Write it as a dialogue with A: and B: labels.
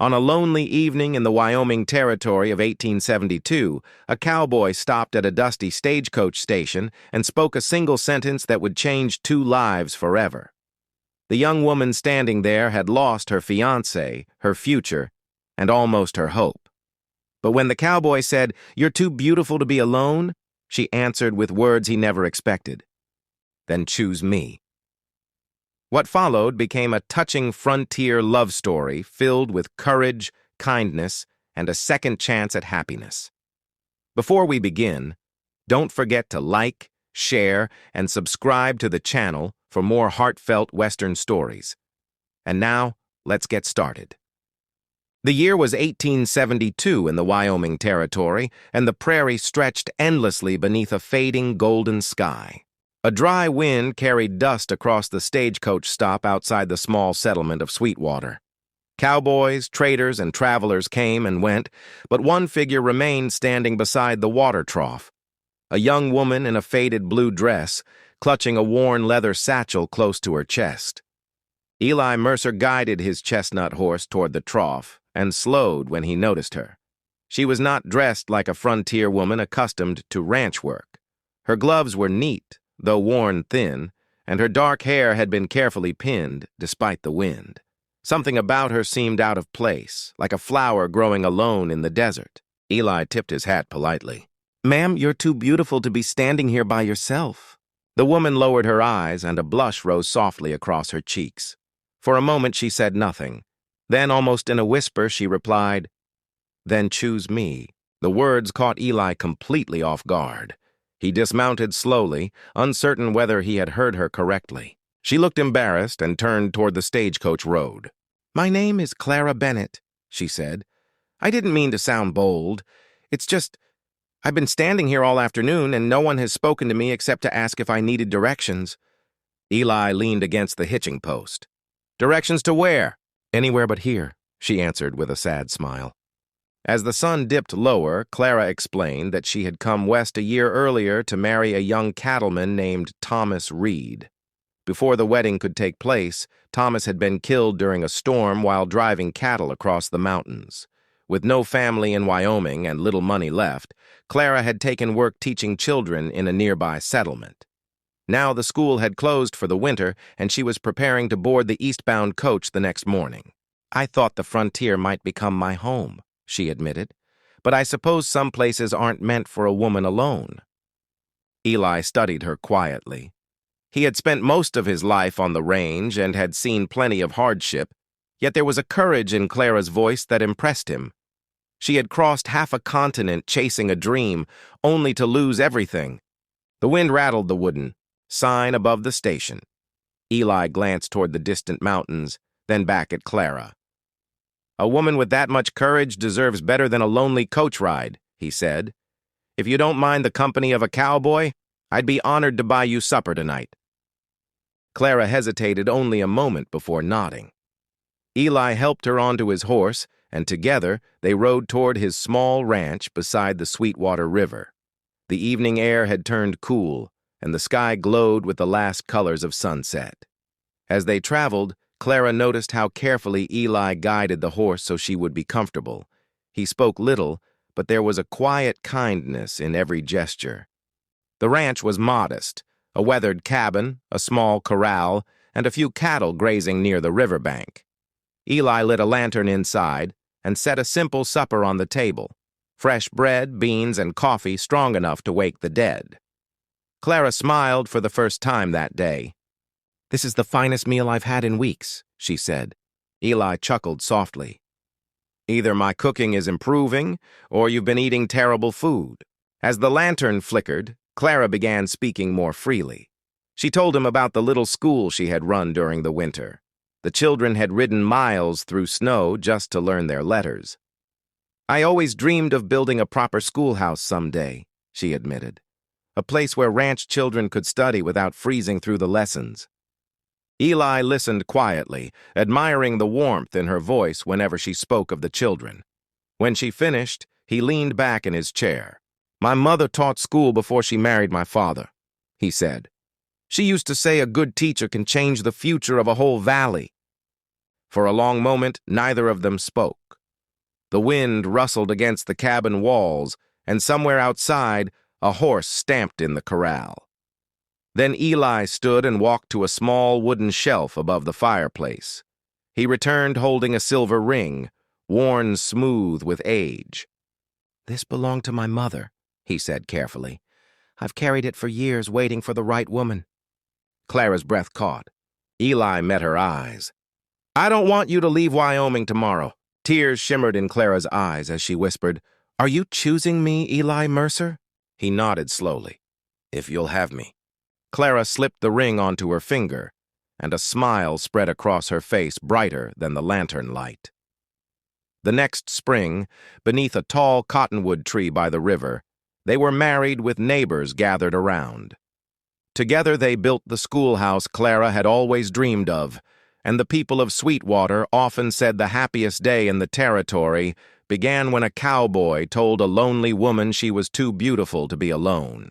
A: On a lonely evening in the Wyoming Territory of 1872, a cowboy stopped at a dusty stagecoach station and spoke a single sentence that would change two lives forever. The young woman standing there had lost her fiancé, her future, and almost her hope. But when the cowboy said, "You're too beautiful to be alone," she answered with words he never expected. "Then choose me." What followed became a touching frontier love story filled with courage, kindness, and a second chance at happiness. Before we begin, don't forget to like, share, and subscribe to the channel for more heartfelt Western stories. And now, let's get started. The year was 1872 in the Wyoming Territory, and the prairie stretched endlessly beneath a fading golden sky. A dry wind carried dust across the stagecoach stop outside the small settlement of Sweetwater. Cowboys, traders, and travelers came and went, but one figure remained standing beside the water trough. A young woman in a faded blue dress, clutching a worn leather satchel close to her chest. Eli Mercer guided his chestnut horse toward the trough and slowed when he noticed her. She was not dressed like a frontier woman accustomed to ranch work. Her gloves were neat, though worn thin, and her dark hair had been carefully pinned despite the wind. Something about her seemed out of place, like a flower growing alone in the desert. Eli tipped his hat politely. "Ma'am, you're too beautiful to be standing here by yourself." The woman lowered her eyes, and a blush rose softly across her cheeks. For a moment she said nothing. Then, almost in a whisper, she replied, "Then choose me." The words caught Eli completely off guard. He dismounted slowly, uncertain whether he had heard her correctly. She looked embarrassed and turned toward the stagecoach road. "My name is Clara Bennett," she said. "I didn't mean to sound bold. It's just, I've been standing here all afternoon and no one has spoken to me except to ask if I needed directions." Eli leaned against the hitching post. "Directions to where?" "Anywhere but here," she answered with a sad smile. As the sun dipped lower, Clara explained that she had come west a year earlier to marry a young cattleman named Thomas Reed. Before the wedding could take place, Thomas had been killed during a storm while driving cattle across the mountains. With no family in Wyoming and little money left, Clara had taken work teaching children in a nearby settlement. Now the school had closed for the winter, and she was preparing to board the eastbound coach the next morning. "I thought the frontier might become my home," she admitted, "but I suppose some places aren't meant for a woman alone." Eli studied her quietly. He had spent most of his life on the range and had seen plenty of hardship, yet there was a courage in Clara's voice that impressed him. She had crossed half a continent chasing a dream, only to lose everything. The wind rattled the wooden sign above the station. Eli glanced toward the distant mountains, then back at Clara. "A woman with that much courage deserves better than a lonely coach ride," he said. "If you don't mind the company of a cowboy, I'd be honored to buy you supper tonight." Clara hesitated only a moment before nodding. Eli helped her onto his horse, and together they rode toward his small ranch beside the Sweetwater River. The evening air had turned cool, and the sky glowed with the last colors of sunset. As they traveled, Clara noticed how carefully Eli guided the horse so she would be comfortable. He spoke little, but there was a quiet kindness in every gesture. The ranch was modest, a weathered cabin, a small corral, and a few cattle grazing near the riverbank. Eli lit a lantern inside and set a simple supper on the table, fresh bread, beans, and coffee strong enough to wake the dead. Clara smiled for the first time that day. "This is the finest meal I've had in weeks," she said. Eli chuckled softly. "Either my cooking is improving, or you've been eating terrible food." As the lantern flickered, Clara began speaking more freely. She told him about the little school she had run during the winter. The children had ridden miles through snow just to learn their letters. "I always dreamed of building a proper schoolhouse someday," she admitted. "A place where ranch children could study without freezing through the lessons." Eli listened quietly, admiring the warmth in her voice whenever she spoke of the children. When she finished, he leaned back in his chair. "My mother taught school before she married my father," he said. "She used to say a good teacher can change the future of a whole valley." For a long moment, neither of them spoke. The wind rustled against the cabin walls, and somewhere outside, a horse stamped in the corral. Then Eli stood and walked to a small wooden shelf above the fireplace. He returned holding a silver ring, worn smooth with age. "This belonged to my mother," he said carefully. "I've carried it for years, waiting for the right woman." Clara's breath caught. Eli met her eyes. "I don't want you to leave Wyoming tomorrow." Tears shimmered in Clara's eyes as she whispered, "Are you choosing me, Eli Mercer?" He nodded slowly. "If you'll have me." Clara slipped the ring onto her finger, and a smile spread across her face brighter than the lantern light. The next spring, beneath a tall cottonwood tree by the river, they were married with neighbors gathered around. Together they built the schoolhouse Clara had always dreamed of, and the people of Sweetwater often said the happiest day in the territory began when a cowboy told a lonely woman she was too beautiful to be alone.